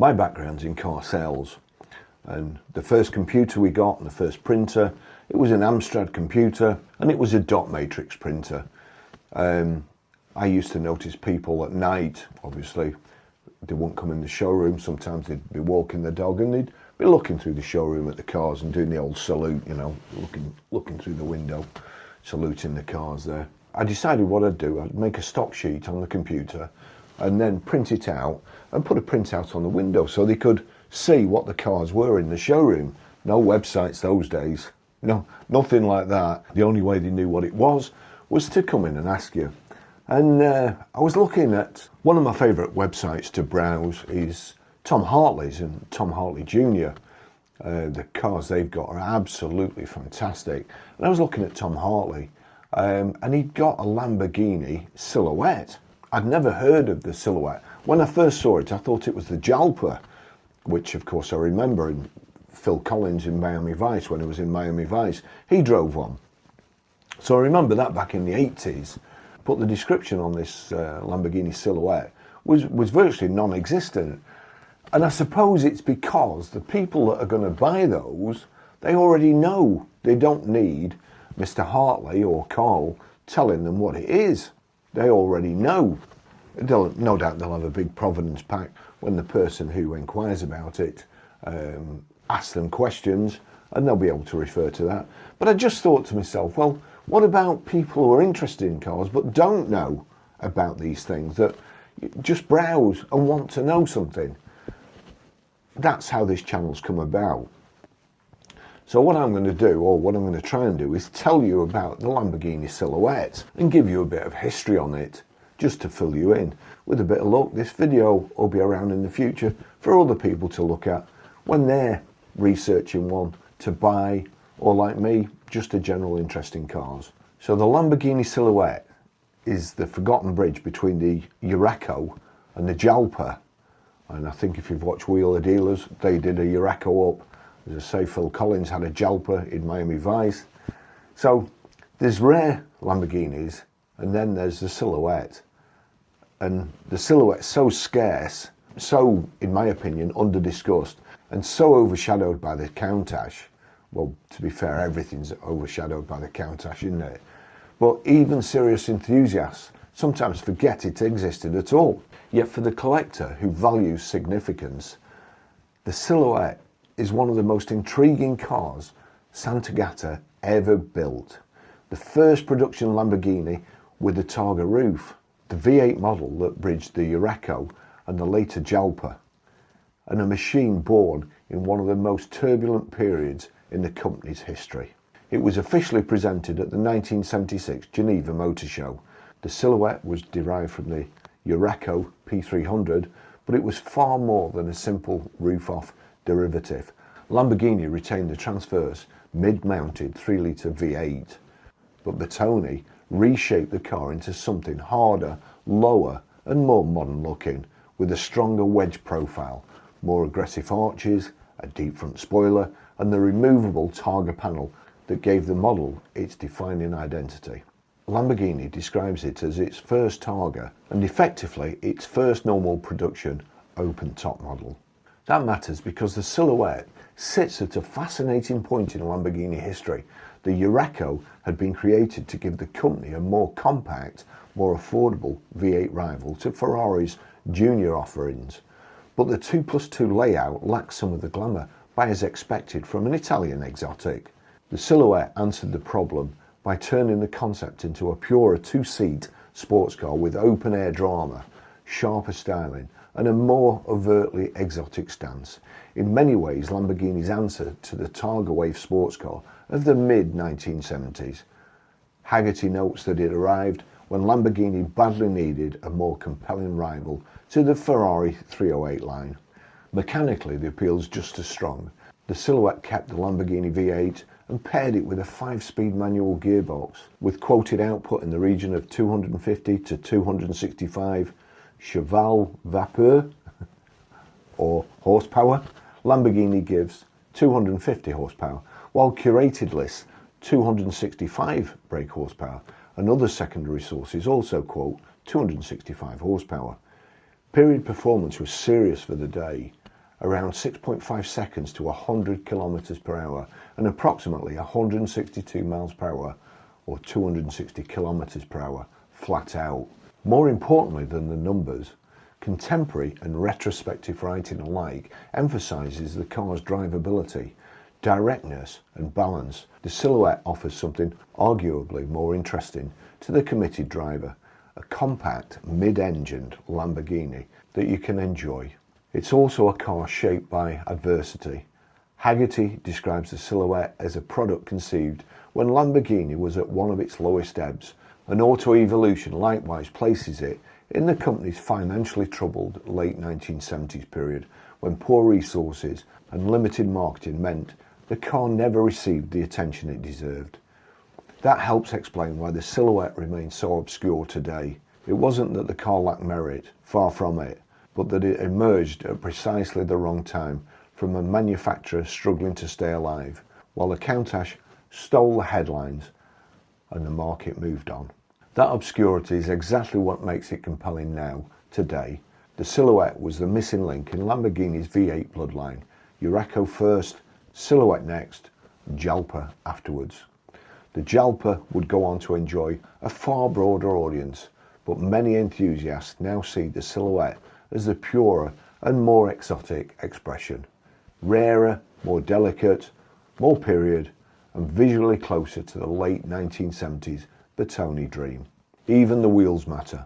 My background's in car sales, and the first computer we got and the first printer, it was an Amstrad computer, and it was a dot matrix printer. I used to notice people at night, obviously, they wouldn't come in the showroom. Sometimes they'd be walking the dog and they'd be looking through the showroom at the cars and doing the old salute, you know, looking through the window, saluting the cars there. I decided what I'd do. I'd make a stock sheet on the computer and then print it out and put a printout on the window so they could see what the cars were in the showroom. No websites those days, no, nothing like that. The only way they knew what it was to come in and ask you. And I was looking at one of my favourite websites to browse is Tom Hartley's and Tom Hartley Jr. The cars they've got are absolutely fantastic. And I was looking at Tom Hartley and he'd got a Lamborghini Silhouette. I'd never heard of the Silhouette. When I first saw it, I thought it was the Jalpa, which of course I remember in Phil Collins in Miami Vice, when he was in Miami Vice, he drove one. So I remember that back in the 80s. But the description on this Lamborghini Silhouette was virtually non-existent. And I suppose it's because the people that are going to buy those, they already know. They don't need Mr. Hartley or Carl telling them what it is. They already know. No doubt they'll have a big provenance pack when the person who inquires about it asks them questions, and they'll be able to refer to that. But I just thought to myself, well, what about people who are interested in cars but don't know about these things, that just browse and want to know something? That's how this channel's come about. So what I'm going to do, or what I'm going to try and do, is tell you about the Lamborghini Silhouette and give you a bit of history on it, just to fill you in. With a bit of luck, this video will be around in the future for other people to look at when they're researching one to buy, or like me, just a general interest in cars. So the Lamborghini Silhouette is the forgotten bridge between the Urraco and the Jalpa. And I think if you've watched Wheeler Dealers, they did a Urraco up. As I say, Phil Collins had a Jalpa in Miami Vice. So there's rare Lamborghinis, and then there's the Silhouette. And the Silhouette's so scarce, so, in my opinion, under-discussed, and so overshadowed by the Countach. Well, to be fair, everything's overshadowed by the Countach, isn't it? But even serious enthusiasts sometimes forget it existed at all. Yet for the collector who values significance, the Silhouette is one of the most intriguing cars Sant'Agata ever built. The first production Lamborghini with a targa-roof, the V8 model that bridged the Urraco and the later Jalpa, and a machine born in one of the most turbulent periods in the company's history. It was officially presented at the 1976 Geneva Motor Show. The Silhouette was derived from the Urraco P300, but it was far more than a simple roof-off derivative. Lamborghini retained the transverse, mid-mounted 3-litre V8, but Bertone reshaped the car into something harder, lower and more modern looking, with a stronger wedge profile, more aggressive arches, a deep front spoiler, and the removable targa panel that gave the model its defining identity. Lamborghini describes it as its first targa and effectively its first normal production open-top model. That matters because the Silhouette sits at a fascinating point in Lamborghini history. The Urraco had been created to give the company a more compact, more affordable V8 rival to Ferrari's junior offerings. But the 2+2 layout lacked some of the glamour buyers expected from an Italian exotic. The Silhouette answered the problem by turning the concept into a purer two-seat sports car with open-air drama, sharper styling, and a more overtly exotic stance. In many ways, Lamborghini's answer to the Targa wave sports car of the mid-1970s. Haggerty notes that it arrived when Lamborghini badly needed a more compelling rival to the Ferrari 308 line. Mechanically, the appeal is just as strong. The Silhouette kept the Lamborghini V8 and paired it with a 5-speed manual gearbox with quoted output in the region of 250 to 265 cheval vapeur or horsepower. Lamborghini gives 250 horsepower, while curated lists 265 brake horsepower, and other secondary sources also quote 265 horsepower. Period performance was serious for the day. around 6.5 seconds to 100 kilometers per hour and approximately 162 miles per hour or 260 kilometers per hour flat out. More importantly than the numbers, contemporary and retrospective writing alike emphasises the car's drivability, directness and balance. The Silhouette offers something arguably more interesting to the committed driver, a compact mid-engined Lamborghini that you can enjoy. It's also a car shaped by adversity. Haggerty describes the Silhouette as a product conceived when Lamborghini was at one of its lowest ebbs, and Auto Evolution likewise places it in the company's financially troubled late 1970s period when poor resources and limited marketing meant the car never received the attention it deserved. That helps explain why the Silhouette remains so obscure today. It wasn't that the car lacked merit, far from it, but that it emerged at precisely the wrong time from a manufacturer struggling to stay alive, while the Countach stole the headlines and the market moved on. That obscurity is exactly what makes it compelling now, today. The Silhouette was the missing link in Lamborghini's V8 bloodline. Urraco first, Silhouette next, Jalpa afterwards. The Jalpa would go on to enjoy a far broader audience, but many enthusiasts now see the Silhouette as the purer and more exotic expression. Rarer, more delicate, more period, and visually closer to the late 1970s Bertone dream. Even the wheels matter.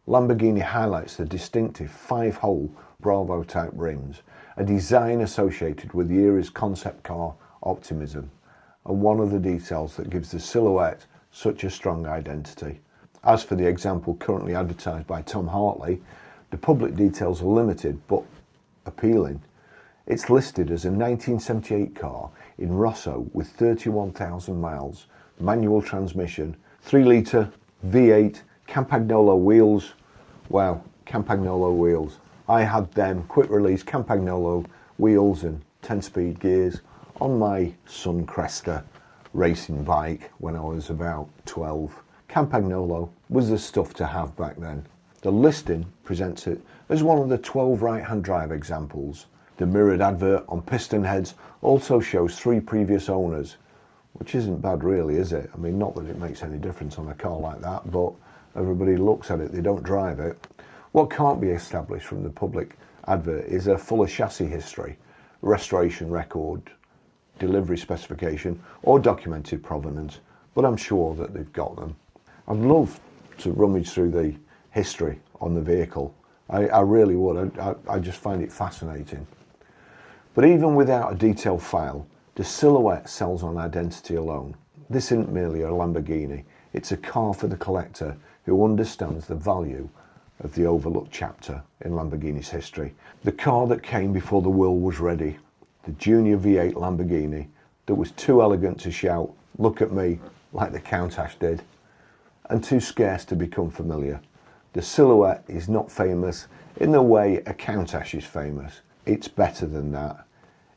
Lamborghini highlights the distinctive 5-hole Bravo-type rims, a design associated with the era's concept car optimism, and one of the details that gives the Silhouette such a strong identity. As for the example currently advertised by Tom Hartley, the public details are limited but appealing. It's listed as a 1978 car in Rosso with 31,000 miles, manual transmission, 3-litre V8 Campagnolo wheels. Wow, Campagnolo wheels. I had them quick release Campagnolo wheels and 10-speed gears on my Sun Cresta racing bike when I was about 12. Campagnolo was the stuff to have back then. The listing presents it as one of the 12 right-hand drive examples. The mirrored advert on piston heads also shows 3 previous owners, which isn't bad really, is it? I mean, not that it makes any difference on a car like that, but everybody looks at it, they don't drive it. What can't be established from the public advert is a fuller chassis history, restoration record, delivery specification, or documented provenance, but I'm sure that they've got them. I'd love to rummage through the history on the vehicle. I really would. I just find it fascinating. But even without a detailed file, the Silhouette sells on identity alone. This isn't merely a Lamborghini, it's a car for the collector who understands the value of the overlooked chapter in Lamborghini's history. The car that came before the world was ready, the Junior V8 Lamborghini that was too elegant to shout, "Look at me," like the Countach did, and too scarce to become familiar. The Silhouette is not famous in the way a Countach is famous. It's better than that.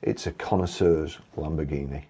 It's a connoisseur's Lamborghini.